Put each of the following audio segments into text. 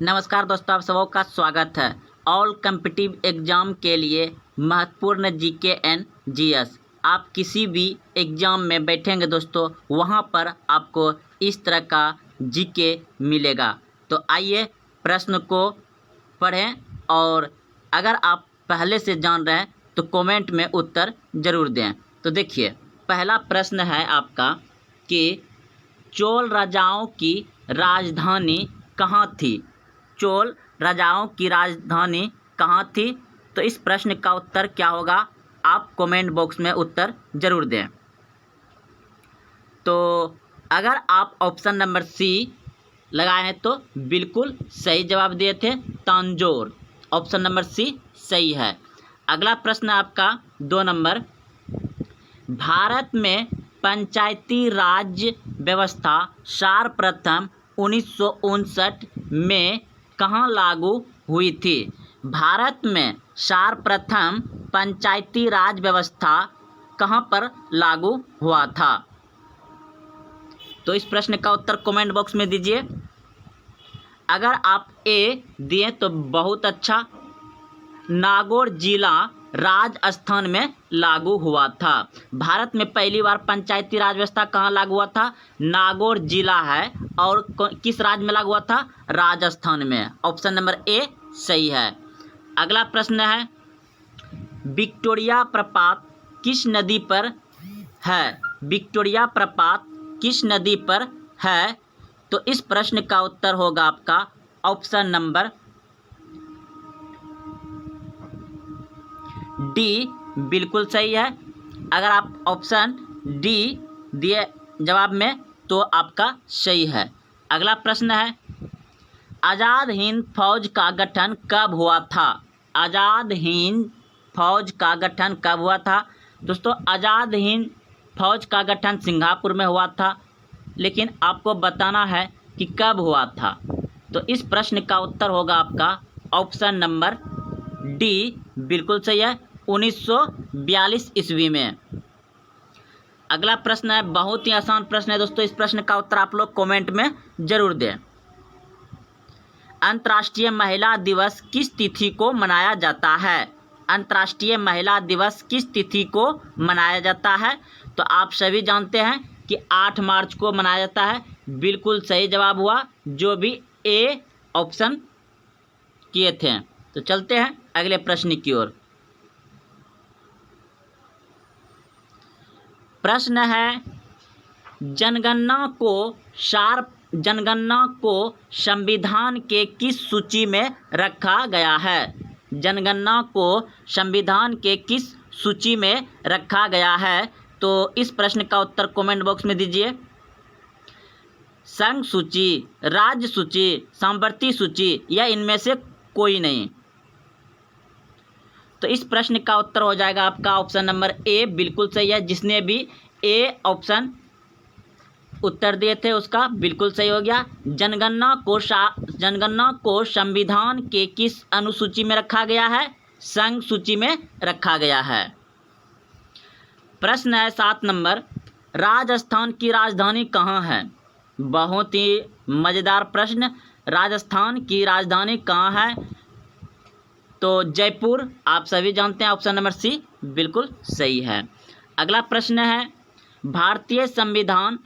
नमस्कार दोस्तों, आप सबों का स्वागत है। ऑल कॉम्पिटिटिव एग्ज़ाम के लिए महत्वपूर्ण जीके एंड जीएस। आप किसी भी एग्ज़ाम में बैठेंगे दोस्तों, वहां पर आपको इस तरह का जीके मिलेगा। तो आइए प्रश्न को पढ़ें, और अगर आप पहले से जान रहे हैं तो कमेंट में उत्तर ज़रूर दें। तो देखिए, पहला प्रश्न है आपका कि चोल राजाओं की राजधानी कहाँ थी। चोल राजाओं की राजधानी कहाँ थी? तो इस प्रश्न का उत्तर क्या होगा, आप कमेंट बॉक्स में उत्तर ज़रूर दें। तो अगर आप ऑप्शन नंबर सी लगाए हैं तो बिल्कुल सही जवाब दिए थे, तांजोर। ऑप्शन नंबर सी सही है। अगला प्रश्न आपका 2 नंबर, भारत में पंचायती राज व्यवस्था सर्वप्रथम 1959 में कहाँ लागू हुई थी। भारत में सर्वप्रथम पंचायती राज व्यवस्था कहाँ पर लागू हुआ था? तो इस प्रश्न का उत्तर कमेंट बॉक्स में दीजिए। अगर आप ए दिए तो बहुत अच्छा, नागौर जिला राजस्थान में लागू हुआ था। भारत में पहली बार पंचायती राज व्यवस्था कहाँ लागू हुआ था? नागौर जिला है, और किस राज्य में लागू हुआ था? राजस्थान में। ऑप्शन नंबर ए सही है। अगला प्रश्न है, विक्टोरिया प्रपात किस नदी पर है? विक्टोरिया प्रपात किस नदी पर है? तो इस प्रश्न का उत्तर होगा आपका ऑप्शन नंबर डी, बिल्कुल सही है। अगर आप ऑप्शन डी दिए जवाब में तो आपका सही है। अगला प्रश्न है, आज़ाद हिंद फौज का गठन कब हुआ था? आज़ाद हिंद फौज का गठन कब हुआ था? दोस्तों, आज़ाद हिंद फौज का गठन सिंगापुर में हुआ था, लेकिन आपको बताना है कि कब हुआ था। तो इस प्रश्न का उत्तर होगा आपका ऑप्शन नंबर डी, बिल्कुल सही है, 1942 ईस्वी में। अगला प्रश्न है, बहुत ही आसान प्रश्न है दोस्तों, इस प्रश्न का उत्तर आप लोग कमेंट में जरूर दें। अंतर्राष्ट्रीय महिला दिवस किस तिथि को मनाया जाता है? अंतर्राष्ट्रीय महिला दिवस किस तिथि को मनाया जाता है? तो आप सभी जानते हैं कि 8 मार्च को मनाया जाता है। बिल्कुल सही जवाब हुआ, जो भी ए ऑप्शन किए थे। तो चलते हैं अगले प्रश्न की ओर। प्रश्न है, जनगणना को संविधान के किस सूची में रखा गया है? जनगणना को संविधान के किस सूची में रखा गया है? तो इस प्रश्न का उत्तर कमेंट बॉक्स में दीजिए। संघ सूची, राज्य सूची, सामवर्ती सूची, या इनमें से कोई नहीं? तो इस प्रश्न का उत्तर हो जाएगा आपका ऑप्शन नंबर ए, बिल्कुल सही है। जिसने भी ए ऑप्शन उत्तर दिए थे उसका बिल्कुल सही हो गया। जनगणना को संविधान के किस अनुसूची में रखा गया है? संघ सूची में रखा गया है। प्रश्न है 7 नंबर, राजस्थान की राजधानी कहाँ है? बहुत ही मज़ेदार प्रश्न। राजस्थान की राजधानी कहाँ है? तो जयपुर, आप सभी जानते हैं। ऑप्शन नंबर सी बिल्कुल सही है। अगला प्रश्न है, भारतीय संविधान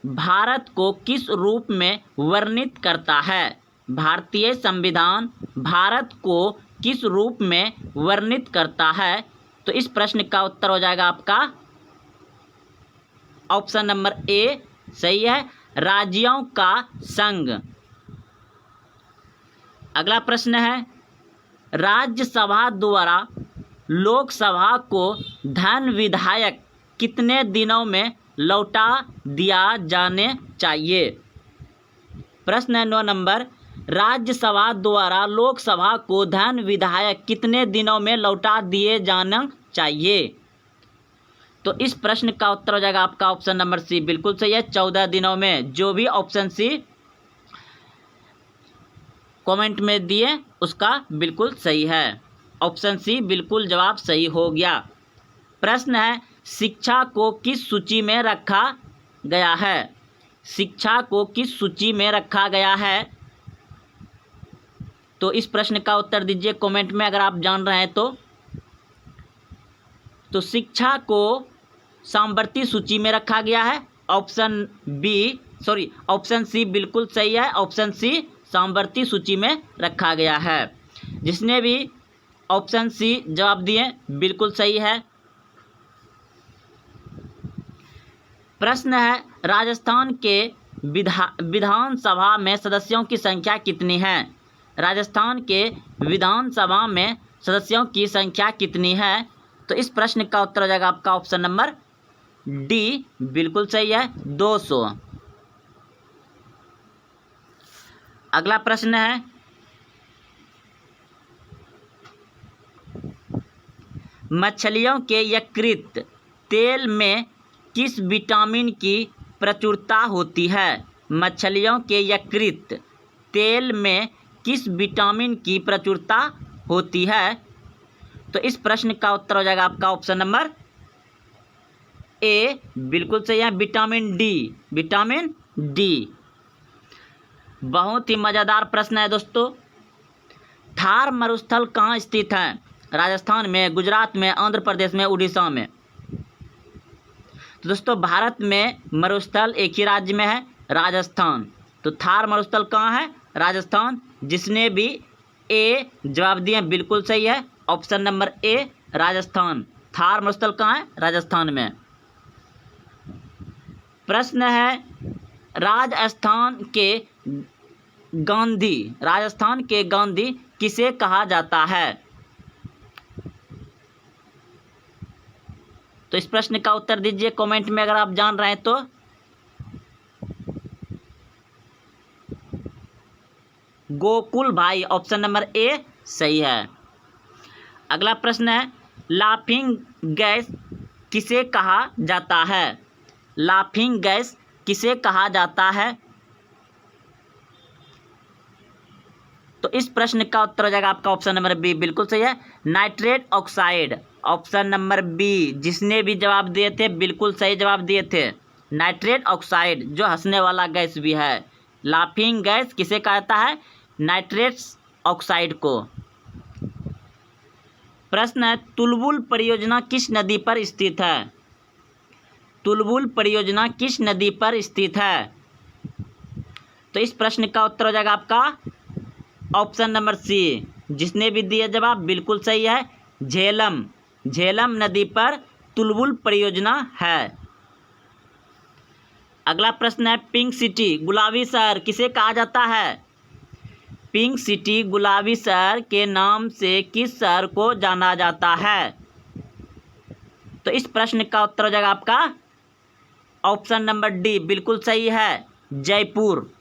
भारत को किस रूप में वर्णित करता है? भारतीय संविधान भारत को किस रूप में वर्णित करता है? तो इस प्रश्न का उत्तर हो जाएगा आपका ऑप्शन नंबर ए सही है, राज्यों का संघ। अगला प्रश्न है, राज्यसभा द्वारा लोकसभा को धन विधायक कितने दिनों में लौटा दिया जाने चाहिए? प्रश्न है 9 नंबर, राज्यसभा द्वारा लोकसभा को धन विधायक कितने दिनों में लौटा दिए जाना चाहिए? तो इस प्रश्न का उत्तर हो जाएगा आपका ऑप्शन नंबर सी, बिल्कुल सही है, 14 दिनों में। जो भी ऑप्शन सी कमेंट में दिए उसका बिल्कुल सही है। ऑप्शन सी बिल्कुल जवाब सही हो गया। प्रश्न है, शिक्षा को किस सूची में रखा गया है? शिक्षा को किस सूची में रखा गया है? तो इस प्रश्न का उत्तर दीजिए कमेंट में अगर आप जान रहे हैं तो शिक्षा को सामवर्ती सूची में रखा गया है। ऑप्शन सी बिल्कुल सही है। ऑप्शन सी सामवर्ती सूची में रखा गया है। जिसने भी ऑप्शन सी जवाब दिए बिल्कुल सही है। प्रश्न है, राजस्थान के विधानसभा में सदस्यों की संख्या कितनी है? राजस्थान के विधानसभा में सदस्यों की संख्या कितनी है? तो इस प्रश्न का उत्तर हो जाएगा आपका ऑप्शन नंबर डी, बिल्कुल सही है, 200। अगला प्रश्न है, मछलियों के यकृत तेल में किस विटामिन की प्रचुरता होती है? मछलियों के यकृत तेल में किस विटामिन की प्रचुरता होती है? तो इस प्रश्न का उत्तर हो जाएगा आपका ऑप्शन नंबर ए, बिल्कुल सही है, विटामिन डी। Vitamin D. बहुत ही मज़ेदार प्रश्न है दोस्तों। थार मरुस्थल कहाँ स्थित है? राजस्थान में, गुजरात में, आंध्र प्रदेश में, उड़ीसा में। तो दोस्तों भारत में मरुस्थल एक ही राज्य में है, राजस्थान। तो थार मरुस्थल कहाँ है? राजस्थान। जिसने भी ए जवाब दिए बिल्कुल सही है, option number A, Rajasthan. Thar मरुस्थल कहाँ है? राजस्थान में। प्रश्न है, राजस्थान के गांधी किसे कहा जाता है? तो इस प्रश्न का उत्तर दीजिए कमेंट में अगर आप जान रहे हैं तो। गोकुल भाई, ऑप्शन नंबर ए सही है। अगला प्रश्न है, लाफिंग गैस किसे कहा जाता है? लाफिंग गैस किसे कहा जाता है? तो इस प्रश्न का उत्तर हो जाएगा आपका ऑप्शन नंबर बी, बिल्कुल सही है, nitrate oxide. Option number B. जिसने भी जवाब दिए थे बिल्कुल सही जवाब दिए थे। नाइट्रेट ऑक्साइड, जो हंसने वाला गैस भी है। लाफिंग गैस किसे कहता है? नाइट्रेट ऑक्साइड को। प्रश्न है, तुलबुल परियोजना किस नदी पर स्थित है? तुलबुल परियोजना किस नदी पर स्थित है? तो इस प्रश्न का उत्तर हो जाएगा आपका ऑप्शन नंबर सी। जिसने भी दिया जवाब बिल्कुल सही है, झेलम। झेलम नदी पर तुलबुल परियोजना है। अगला प्रश्न है, पिंक सिटी, गुलाबी शहर किसे कहा जाता है? पिंक सिटी, गुलाबी शहर के नाम से किस शहर को जाना जाता है? तो इस प्रश्न का उत्तर हो जाएगा आपका ऑप्शन नंबर डी, बिल्कुल सही है, जयपुर।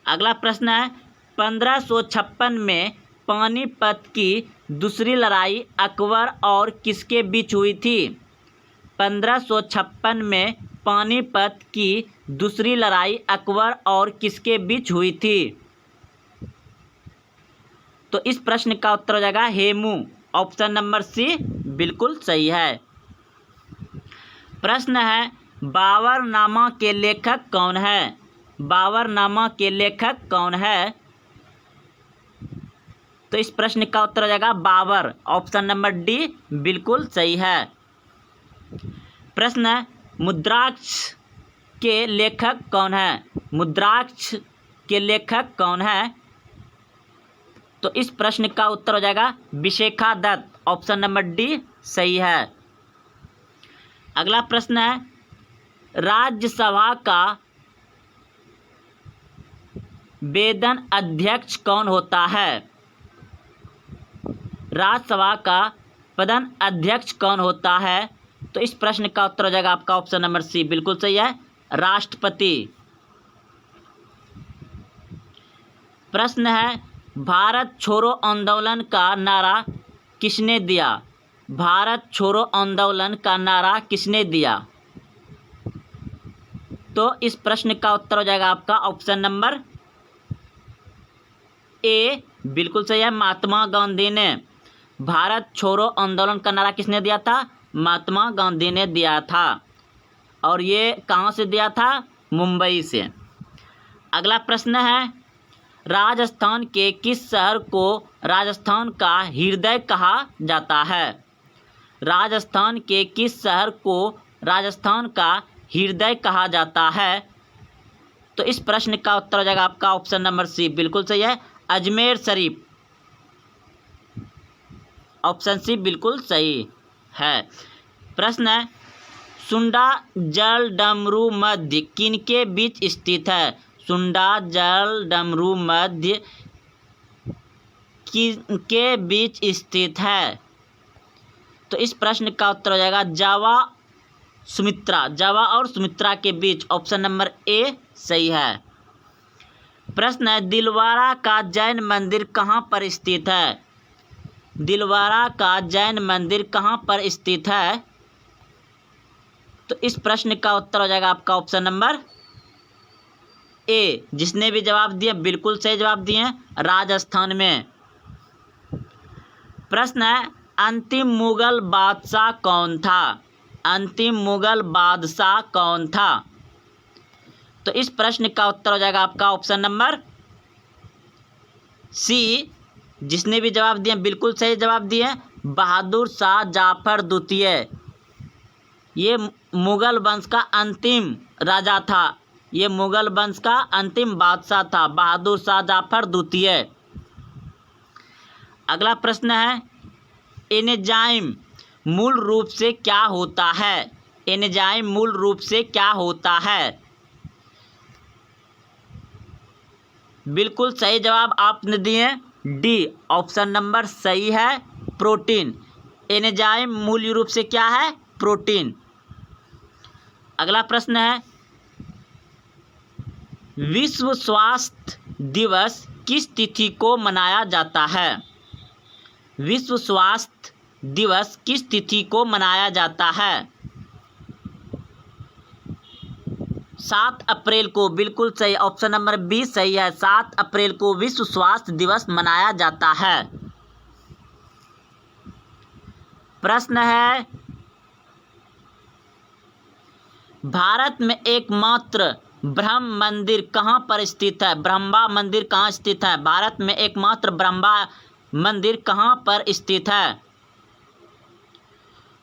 अगला प्रश्न है, 1556 में पानीपत की दूसरी लड़ाई अकबर और किसके बीच हुई थी? 1556 में पानीपत की दूसरी लड़ाई अकबर और किसके बीच हुई थी? तो इस प्रश्न का उत्तर हो जाएगा हेमू। ऑप्शन नंबर सी बिल्कुल सही है। प्रश्न है, बाबरनामा के लेखक कौन है? बाबरनामा के लेखक कौन है? तो इस प्रश्न का उत्तर हो जाएगा बाबर। ऑप्शन नंबर डी बिल्कुल सही है। प्रश्न है, मुद्राक्ष के लेखक कौन है? मुद्राक्ष के लेखक कौन है? तो इस प्रश्न का उत्तर हो जाएगा Vishakha Datta. Option number D सही है। अगला प्रश्न है, राज्यसभा का वेतन अध्यक्ष कौन होता है? राज्यसभा का प्रधान अध्यक्ष कौन होता है? तो इस प्रश्न का उत्तर हो जाएगा आपका ऑप्शन नंबर सी, बिल्कुल सही है, राष्ट्रपति। प्रश्न है, भारत छोड़ो आंदोलन का नारा किसने दिया? भारत छोड़ो आंदोलन का नारा किसने दिया? तो इस प्रश्न का उत्तर हो जाएगा आपका ऑप्शन नंबर ए, बिल्कुल सही है, महात्मा गांधी ने। भारत छोड़ो आंदोलन का नारा किसने दिया था? महात्मा गांधी ने दिया था। और ये कहाँ से दिया था? मुंबई से। अगला प्रश्न है, राजस्थान के किस शहर को राजस्थान का हृदय कहा जाता है? राजस्थान के किस शहर को राजस्थान का हृदय कहा जाता है? तो इस प्रश्न का उत्तर हो जाएगा आपका ऑप्शन नंबर सी, बिल्कुल सही है, अजमेर शरीफ। ऑप्शन सी बिल्कुल सही है। प्रश्न है, सुंडा जल डमरू मध्य किनके बीच स्थित है? सुंडा जल डमरू मध्य किनके बीच स्थित है? तो इस प्रश्न का उत्तर हो जाएगा जावा सुमित्रा, जावा और सुमित्रा के बीच। ऑप्शन नंबर ए सही है। प्रश्न है, दिलवारा का जैन मंदिर कहाँ पर स्थित है? दिलवारा का जैन मंदिर कहाँ पर स्थित है? तो इस प्रश्न का उत्तर हो जाएगा आपका ऑप्शन नंबर ए। जिसने भी जवाब दिया बिल्कुल सही जवाब दिए, राजस्थान में। प्रश्न है, अंतिम मुगल बादशाह कौन था? अंतिम मुगल बादशाह कौन था? तो इस प्रश्न का उत्तर हो जाएगा आपका ऑप्शन नंबर सी। जिसने भी जवाब दिए बिल्कुल सही जवाब दिए, बहादुर शाह जाफर द्वितीय। ये मुगल वंश का अंतिम राजा था, ये मुगल वंश का अंतिम बादशाह था, बहादुर शाह जाफर द्वितीय। अगला प्रश्न है, एंजाइम मूल रूप से क्या होता है? एंजाइम मूल रूप से क्या होता है? बिल्कुल सही जवाब आपने दिए, डी ऑप्शन नंबर सही है, प्रोटीन। एंजाइम मूल रूप से क्या है? प्रोटीन। अगला प्रश्न है, विश्व स्वास्थ्य दिवस किस तिथि को मनाया जाता है? विश्व स्वास्थ्य दिवस किस तिथि को मनाया जाता है? 7 अप्रैल को, बिल्कुल सही, ऑप्शन नंबर बी सही है, 7 अप्रैल को विश्व स्वास्थ्य दिवस मनाया जाता है। प्रश्न है, भारत में एकमात्र ब्रह्म मंदिर कहाँ पर स्थित है? ब्रह्मा मंदिर कहाँ स्थित है? भारत में एकमात्र ब्रह्मा मंदिर कहाँ पर स्थित है?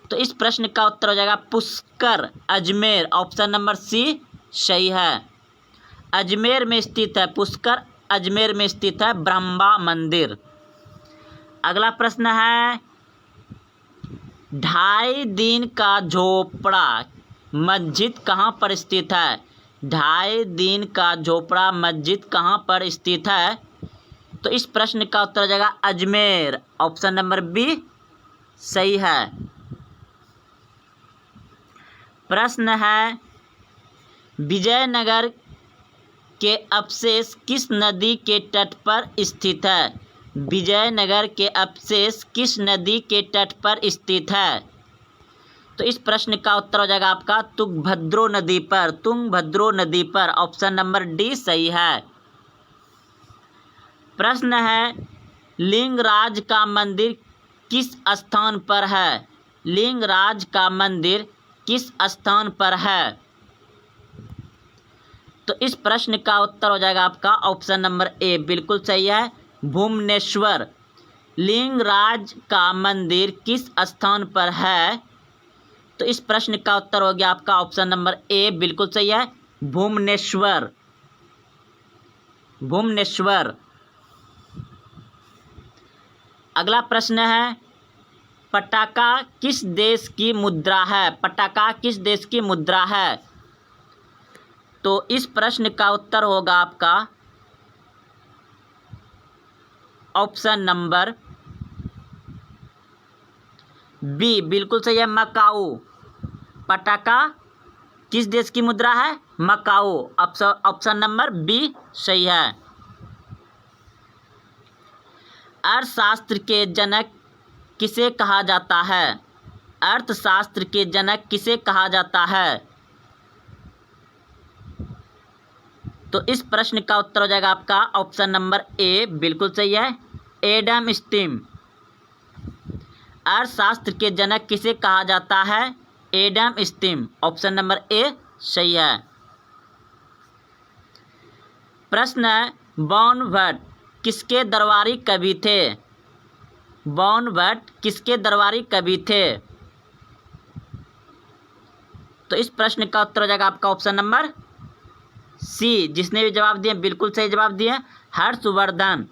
तो इस प्रश्न का उत्तर हो जाएगा Pushkar, Ajmer. Option number C सही है, अजमेर में स्थित है, पुष्कर अजमेर में स्थित है ब्रह्मा मंदिर। अगला प्रश्न है, 2.5 दिन का झोपड़ा मस्जिद कहाँ पर स्थित है? 2.5 दिन का झोपड़ा मस्जिद कहाँ पर स्थित है? तो इस प्रश्न का उत्तर हो जाएगा अजमेर। ऑप्शन नंबर बी सही है। प्रश्न है, विजयनगर के अवशेष किस नदी के तट पर स्थित है? विजयनगर के अवशेष किस नदी के तट पर स्थित है? तो इस प्रश्न का उत्तर हो जाएगा आपका तुंगभद्रो नदी पर, तुंगभद्रो नदी पर। ऑप्शन नंबर डी सही है। प्रश्न है, लिंगराज का मंदिर किस स्थान पर है? लिंगराज का मंदिर किस स्थान पर है? तो इस प्रश्न का उत्तर हो जाएगा आपका ऑप्शन नंबर ए, बिल्कुल सही है, भुवनेश्वर। लिंगराज का मंदिर किस स्थान पर है? तो इस प्रश्न का उत्तर हो गया आपका ऑप्शन नंबर ए, बिल्कुल सही है, भुवनेश्वर, भुवनेश्वर। अगला प्रश्न है, पटाका किस देश की मुद्रा है? पटाका किस देश की मुद्रा है? तो इस प्रश्न का उत्तर होगा आपका ऑप्शन नंबर बी, बिल्कुल सही है, मकाऊ। पटाका किस देश की मुद्रा है? मकाऊ। ऑप्शन नंबर बी सही है। अर्थशास्त्र के जनक किसे कहा जाता है? अर्थशास्त्र के जनक किसे कहा जाता है? तो इस प्रश्न का उत्तर हो जाएगा आपका ऑप्शन नंबर ए, बिल्कुल सही है, एडम स्मिथ। अर्थशास्त्र के जनक किसे कहा जाता है? Adam Smith. Option number A सही है। प्रश्न है, बाण भट्ट किसके दरबारी कवि थे? बाण भट्ट किसके दरबारी कवि थे? तो इस प्रश्न का उत्तर हो जाएगा आपका ऑप्शन नंबर सी। जिसने भी जवाब दिए बिल्कुल सही जवाब दिए, हर्षवर्धन।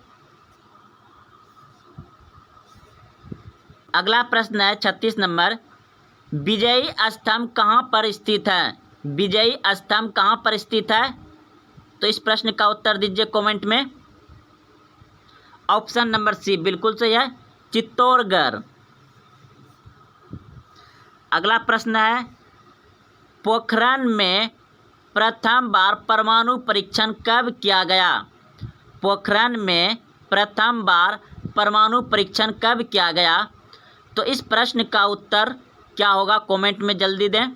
अगला प्रश्न है 36 नंबर, विजयी स्तंभ कहाँ पर स्थित है? विजयी स्तंभ कहाँ पर स्थित है? तो इस प्रश्न का उत्तर दीजिए कमेंट में। ऑप्शन नंबर सी बिल्कुल सही है, चित्तौड़गढ़। अगला प्रश्न है, पोखरण में प्रथम बार परमाणु परीक्षण कब किया गया? पोखरण में प्रथम बार परमाणु परीक्षण कब किया गया? तो इस प्रश्न का उत्तर क्या होगा कमेंट में जल्दी दें।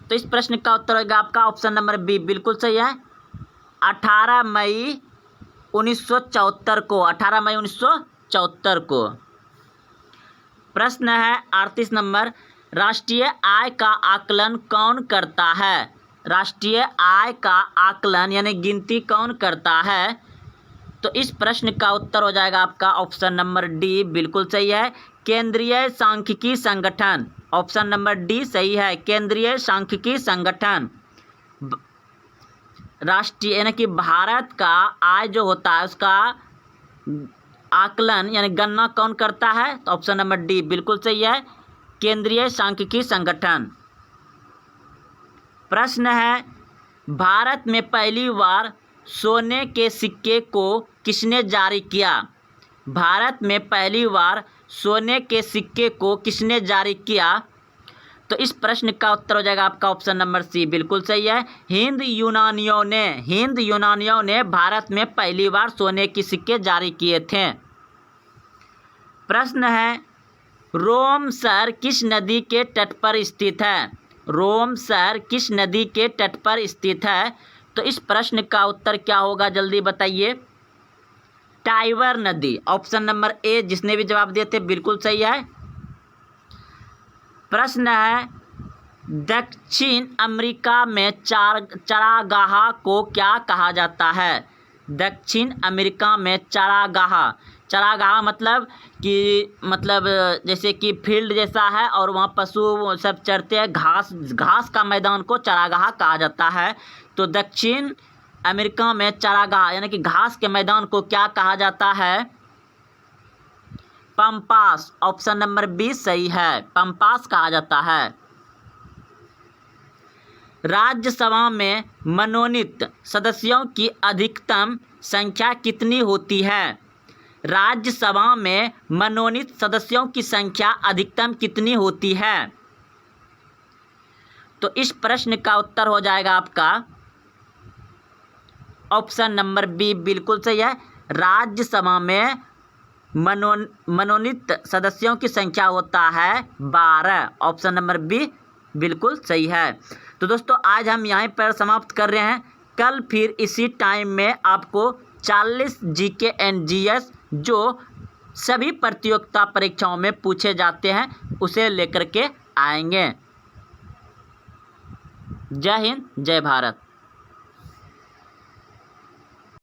तो इस प्रश्न का उत्तर होगा आपका ऑप्शन नंबर बी बिल्कुल सही है, 18 मई 1974 को। 18 मई 1974 को। प्रश्न है 38 नंबर, राष्ट्रीय आय का आकलन कौन करता है? राष्ट्रीय आय का आकलन यानी गिनती कौन करता है? तो इस प्रश्न का उत्तर हो जाएगा आपका ऑप्शन नंबर डी बिल्कुल सही है, केंद्रीय सांख्यिकी संगठन। ऑप्शन नंबर डी सही है, केंद्रीय सांख्यिकी संगठन। राष्ट्रीय यानी कि भारत का आय जो होता है उसका आकलन यानी गणना कौन करता है? तो ऑप्शन नंबर डी बिल्कुल सही है, केंद्रीय सांख्यिकी संगठन। प्रश्न है, भारत में पहली बार सोने के सिक्के को किसने जारी किया? भारत में पहली बार सोने के सिक्के को किसने जारी किया? तो इस प्रश्न का उत्तर हो जाएगा आपका ऑप्शन नंबर सी बिल्कुल सही है, हिंद यूनानियों ने भारत में पहली बार सोने के सिक्के जारी किए थे। प्रश्न है, रोम शहर किस नदी के तट पर स्थित है? रोम शहर किस नदी के तट पर स्थित है? तो इस प्रश्न का उत्तर क्या होगा जल्दी बताइए। टाइबर नदी। ऑप्शन नंबर ए जिसने भी जवाब दिए थे बिल्कुल सही है। प्रश्न है, दक्षिण अमेरिका में चरागाह को क्या कहा जाता है? दक्षिण अमेरिका में चरागाह मतलब जैसे कि फील्ड जैसा है और वहाँ पशु सब चरते हैं, घास का मैदान को चरागाह कहा जाता है। तो दक्षिण अमेरिका में चरागाह यानी कि घास के मैदान को क्या कहा जाता है? पंपास। ऑप्शन नंबर बी सही है, पंपास कहा जाता है। राज्यसभा में मनोनीत सदस्यों की अधिकतम संख्या कितनी होती है? राज्यसभा में मनोनीत सदस्यों की संख्या अधिकतम कितनी होती है? तो इस प्रश्न का उत्तर हो जाएगा आपका ऑप्शन नंबर बी बिल्कुल सही है, राज्यसभा में मनोनीत सदस्यों की संख्या होता है 12। ऑप्शन नंबर बी बिल्कुल सही है। तो दोस्तों आज हम यहीं पर समाप्त कर रहे हैं। कल फिर इसी टाइम में आपको 40 जीके एंड जीएस जो सभी प्रतियोगिता परीक्षाओं में पूछे जाते हैं उसे लेकर के आएंगे। जय हिंद, जय भारत।